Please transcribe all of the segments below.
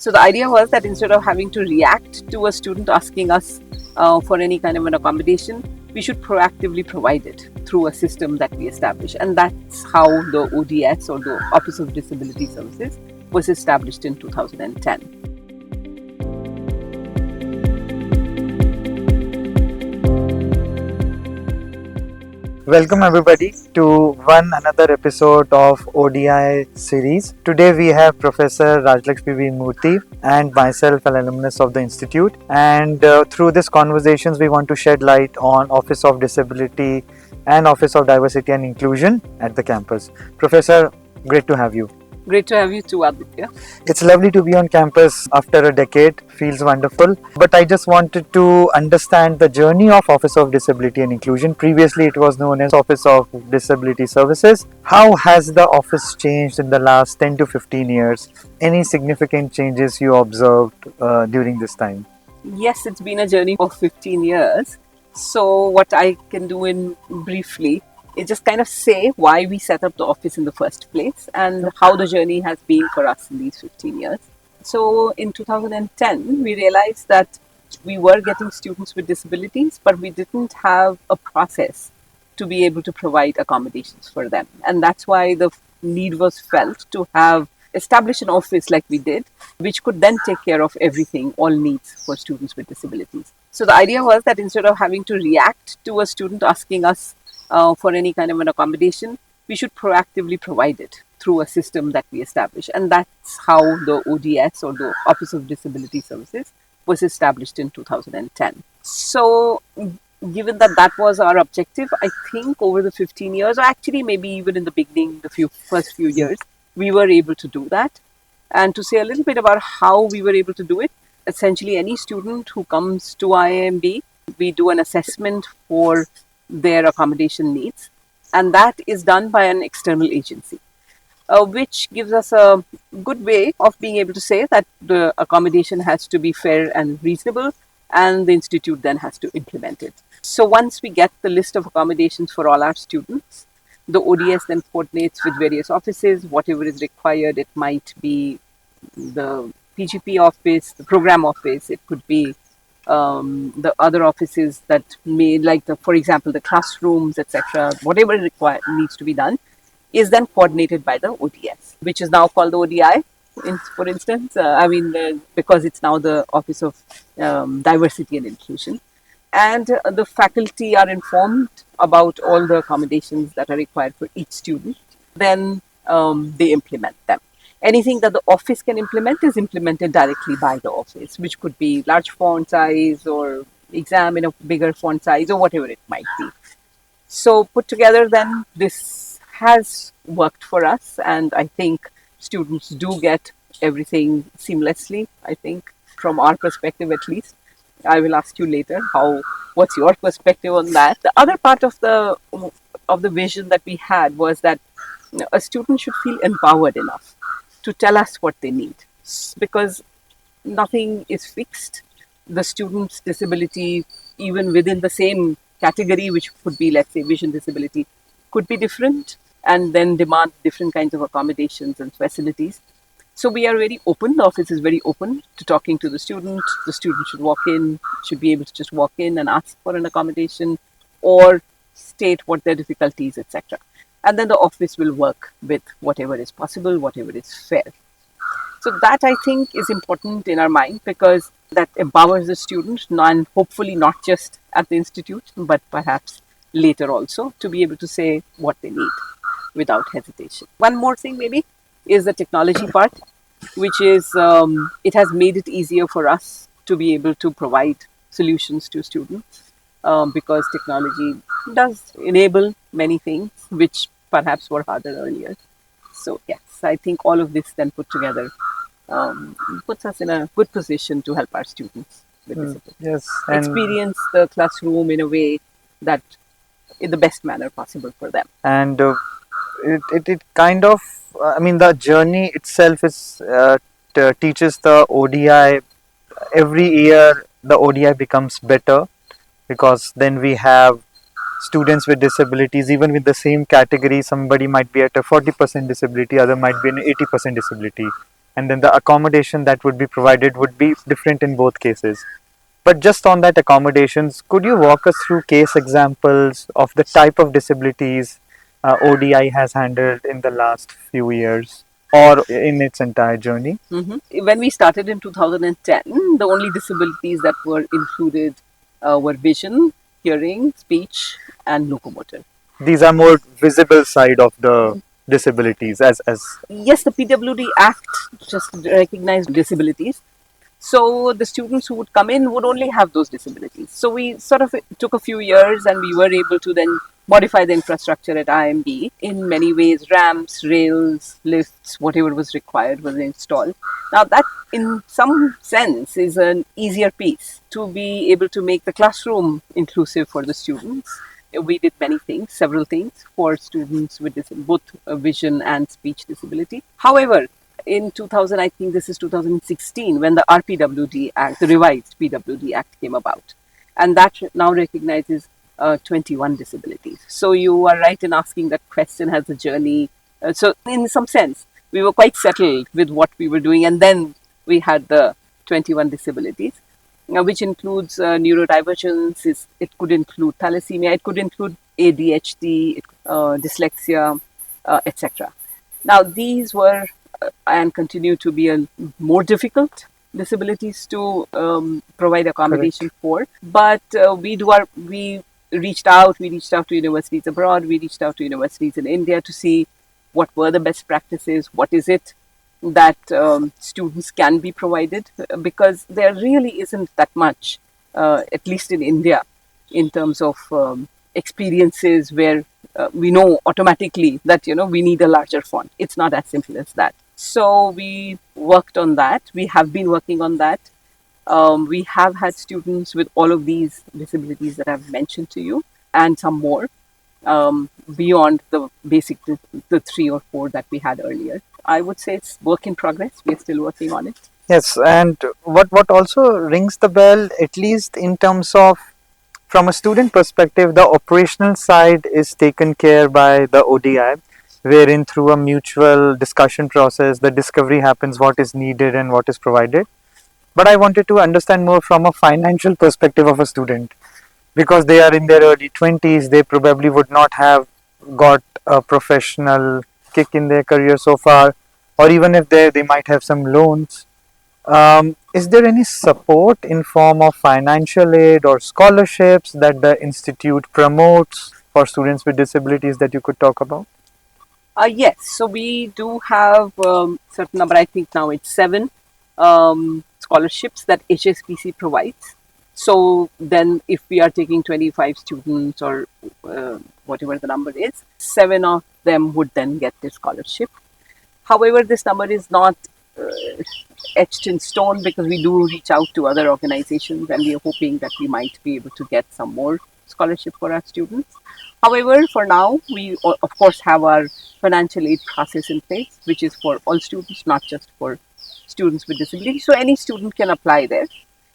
So the idea was that instead of having to react to a student asking us for any kind of an accommodation, we should proactively provide it through a system that we establish. And that's how the ODS, or the Office of Disability Services, was established in 2010. Welcome everybody to another episode of ODI series. Today we have Professor Rajluxmi Murthy and myself, an alumnus of the institute, and through these conversations we want to shed light on Office of Disability and Office of Diversity and Inclusion at the campus. Professor, great to have you. Great to have you too, Aditya. It's lovely to be on campus after a decade. Feels wonderful. But I just wanted to understand the journey of Office of Disability and Inclusion. Previously, it was known as Office of Disability Services. How has the office changed in the last 10 to 15 years? Any significant changes you observed during this time? Yes, it's been a journey of 15 years. So what I can do in briefly is just kind of say why we set up the office in the first place and how the journey has been for us in these 15 years. So in 2010, we realized that we were getting students with disabilities, but we didn't have a process to be able to provide accommodations for them. And that's why the need was felt to have established an office like we did, which could then take care of everything, all needs for students with disabilities. So the idea was that instead of having to react to a student asking us for any kind of an accommodation, we should proactively provide it through a system that we establish. And that's how the ODS, or the Office of Disability Services, was established in 2010. So given that that was our objective, I think over the 15 years, or actually maybe even in the beginning, the first few years, we were able to do that. And to say a little bit about how we were able to do it, essentially any student who comes to IIMB, we do an assessment for their accommodation needs, and that is done by an external agency, which gives us a good way of being able to say that the accommodation has to be fair and reasonable, and the institute then has to implement it. So once we get the list of accommodations for all our students, the ODS then coordinates with various offices, whatever is required. It might be the PGP office, the program office, it could be the other offices that may, like for example, the classrooms, etc. Whatever needs to be done is then coordinated by the ODS, which is now called the ODI, for instance. Because it's now the Office of Diversity and Inclusion. And the faculty are informed about all the accommodations that are required for each student. Then they implement them. Anything that the office can implement is implemented directly by the office, which could be large font size or exam in a bigger font size or whatever it might be. So put together then, this has worked for us, and I think students do get everything seamlessly, I think, from our perspective at least. I will ask you later what's your perspective on that. The other part of the vision that we had was that a student should feel empowered enough to tell us what they need, because nothing is fixed. The student's disability, even within the same category, which could be, let's say, vision disability, could be different and then demand different kinds of accommodations and facilities. So we are very open. The office is very open to talking to the student. The student should be able to just walk in and ask for an accommodation or state what their difficulties, etc. And then the office will work with whatever is possible, whatever is fair. So that, I think, is important in our mind, because that empowers the student, and hopefully not just at the institute, but perhaps later also, to be able to say what they need without hesitation. One more thing maybe is the technology part, which is, it has made it easier for us to be able to provide solutions to students, because technology does enable many things which perhaps were harder earlier. So yes, I think all of this then put together puts us in a good position to help our students with disabilities. Yes, experience the classroom in a way that in the best manner possible for them. And it kind of, the journey itself is teaches the ODI. Every year the ODI becomes better, because then we have students with disabilities, even with the same category. Somebody might be at a 40% disability, other might be an 80% disability. and then the accommodation that would be provided would be different in both cases. But just on that accommodations, could you walk us through case examples of the type of disabilities ODI has handled in the last few years or in its entire journey? When we started in 2010, the only disabilities that were included were vision, hearing, speech, and locomotor. These are more visible side of the disabilities as Yes, the PWD Act just recognized disabilities. So the students who would come in would only have those disabilities. So we sort of took a few years and we were able to then modify the infrastructure at IIMB in many ways. Ramps, rails, lifts, whatever was required was installed. Now that in some sense is an easier piece to be able to make the classroom inclusive for the students. We did many things, several things for students with both vision and speech disability. However, in 2000, I think this is 2016, when the RPWD Act, the revised PWD Act came about. And that now recognizes 21 disabilities. So you are right in asking that question, has the journey. So in some sense, we were quite settled with what we were doing. And then we had the 21 disabilities, which includes neurodivergence. It could include thalassemia. It could include ADHD, dyslexia, etc. Now, these were and continue to be more difficult disabilities to provide accommodation for. But we reached out to universities abroad, we reached out to universities in India to see what were the best practices, what is it that students can be provided, because there really isn't that much, at least in India, in terms of experiences where we know automatically that we need a larger font. It's not as simple as that. So we worked on that. We have been working on that. We have had students with all of these disabilities that I've mentioned to you, and some more beyond the basic, the 3 or 4 that we had earlier. I would say it's work in progress. We're still working on it. yes, and what also rings the bell, at least in terms of from a student perspective, the operational side is taken care by the ODI, wherein through a mutual discussion process, the discovery happens what is needed and what is provided. But I wanted to understand more from a financial perspective of a student, because they are in their early 20s, they probably would not have got a professional kick in their career so far, or even if they might have some loans. Is there any support in form of financial aid or scholarships that the institute promotes for students with disabilities that you could talk about? Yes, so we do have certain number. I think now it's 7 scholarships that HSBC provides. So then, if we are taking 25 students or whatever the number is, 7 of them would then get this scholarship. However, this number is not etched in stone, because we do reach out to other organizations and we are hoping that we might be able to get some more scholarship for our students. However, for now, we of course have our financial aid process in place, which is for all students, not just for students with disabilities. So any student can apply there.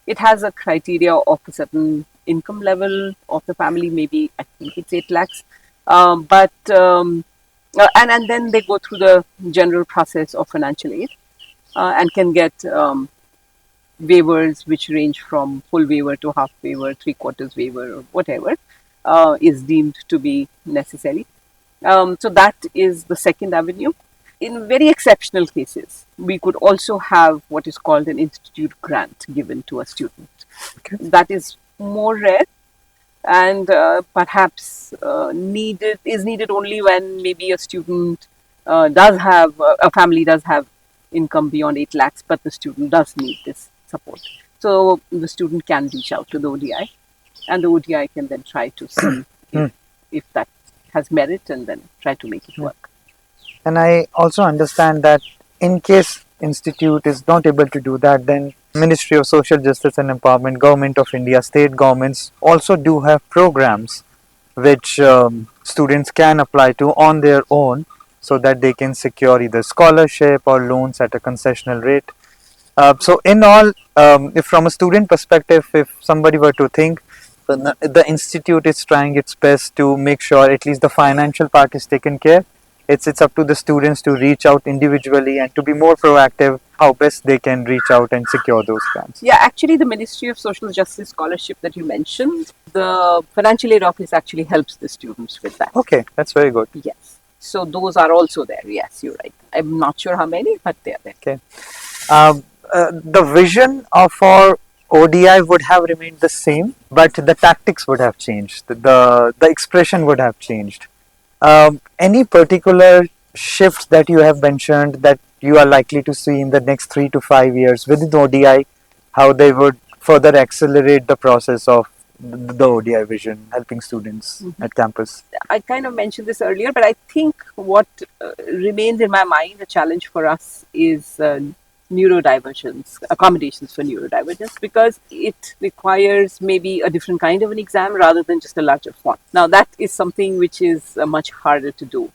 It has a criteria of a certain income level of the family, maybe I think it's 8 lakhs. And then they go through the general process of financial aid and can get waivers which range from full waiver to half waiver, 3/4 waiver, or whatever is deemed to be necessary. So that is the second avenue. In very exceptional cases, we could also have what is called an institute grant given to a student. Okay. That is more rare, and perhaps needed only when maybe a student does have a family does have income beyond 8 lakhs, but the student does need this support. So the student can reach out to the ODI, and the ODI can then try to see if that has merit, and then try to make it work. And I also understand that in case institute is not able to do that, then Ministry of Social Justice and Empowerment, Government of India, state governments also do have programs which students can apply to on their own, so that they can secure either scholarship or loans at a concessional rate. So in all, if from a student perspective, if somebody were to think, the institute is trying its best to make sure at least the financial part is taken care, It's up to the students to reach out individually and to be more proactive how best they can reach out and secure those grants. Yeah, actually, the Ministry of Social Justice Scholarship that you mentioned, the Financial Aid Office actually helps the students with that. Okay, that's very good. Yes. So those are also there. Yes, you're right. I'm not sure how many, but they are there. Okay. The vision of our ODI would have remained the same, but the tactics would have changed. The expression would have changed. Any particular shifts that you have mentioned that you are likely to see in the next 3 to 5 years within ODI, how they would further accelerate the process of the ODI vision, helping students at campus? I kind of mentioned this earlier, but I think what remains in my mind, a challenge for us is neurodivergence, accommodations for neurodivergence, because it requires maybe a different kind of an exam rather than just a larger font. Now, that is something which is much harder to do.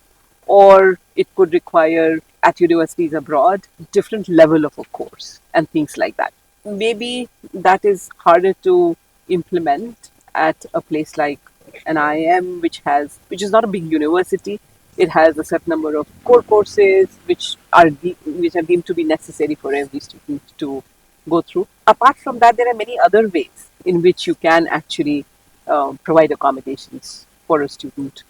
Or it could require, at universities abroad, different level of a course and things like that. Maybe that is harder to implement at a place like an IIM, which is not a big university. It has a certain number of core courses which are deemed to be necessary for every student to go through. Apart from that, there are many other ways in which you can actually provide accommodations for a student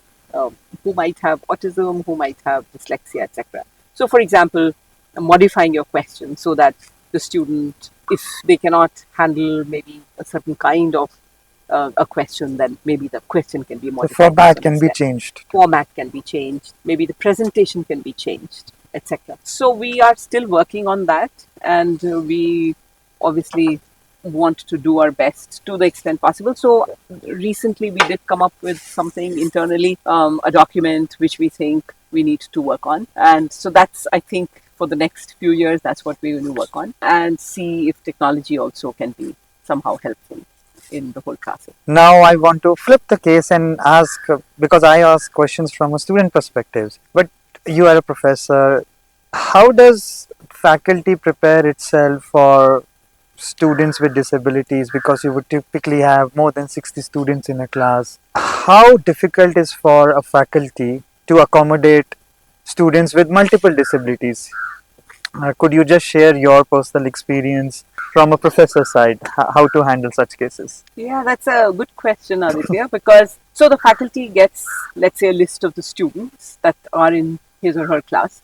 who might have autism, who might have dyslexia, etc. So, for example, modifying your question so that the student, if they cannot handle maybe a certain kind of a question, then maybe the question can be The modified. format can be changed. Format can be changed. Maybe the presentation can be changed, etc. So we are still working on that, and we obviously want to do our best to the extent possible. So recently we did come up with something internally, a document which we think we need to work on, and so that's, I think, for the next few years, that's what we will work on, and see if technology also can be somehow helpful in the whole process. Now I want to flip the case and ask, because I ask questions from a student perspective, but you are a professor. How does faculty prepare itself for students with disabilities, because you would typically have more than 60 students in a class? How difficult is for a faculty to accommodate students with multiple disabilities? Could you just share your personal experience from a professor side, how to handle such cases? Yeah, that's a good question, Aditya, because so the faculty gets, let's say, a list of the students that are in his or her class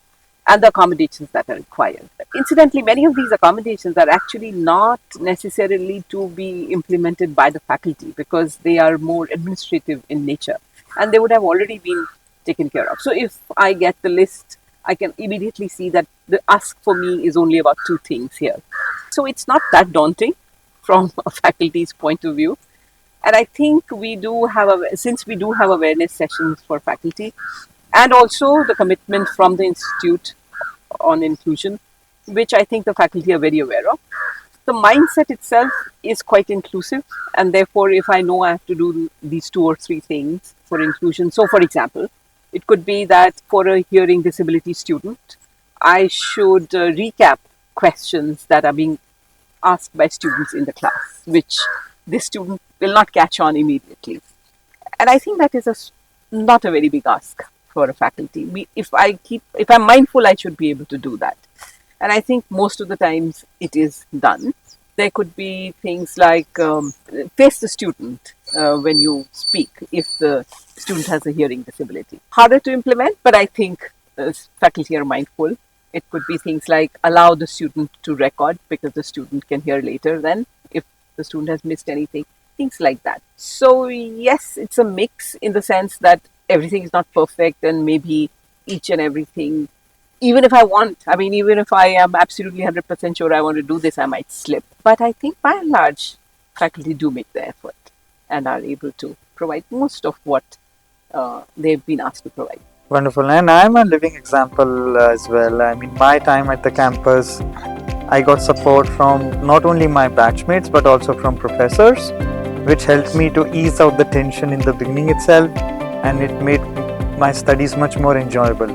and the accommodations that are required. Incidentally, many of these accommodations are actually not necessarily to be implemented by the faculty because they are more administrative in nature and they would have already been taken care of. So if I get the list, I can immediately see that the ask for me is only about 2 things here. So it's not that daunting from a faculty's point of view. And I think since we do have awareness sessions for faculty, and also the commitment from the Institute on Inclusion, which I think the faculty are very aware of. The mindset itself is quite inclusive, and therefore if I know I have to do these 2 or 3 things for inclusion, so for example, it could be that for a hearing disability student, I should recap questions that are being asked by students in the class, which this student will not catch on immediately. And I think that is not a very big ask for a faculty. If I'm mindful, I should be able to do that. And I think most of the times it is done. There could be things like face the student when you speak if the student has a hearing disability. Harder to implement, but I think faculty are mindful. It could be things like allow the student to record because the student can hear later then if the student has missed anything, things like that. So yes, it's a mix in the sense that everything is not perfect and maybe each and everything, even if I am absolutely 100% sure I want to do this, I might slip. But I think by and large, faculty do make the effort and are able to provide most of what they've been asked to provide. Wonderful. And I'm a living example as well. I mean, my time at the campus, I got support from not only my batchmates but also from professors, which helped me to ease out the tension in the beginning itself, and it made my studies much more enjoyable.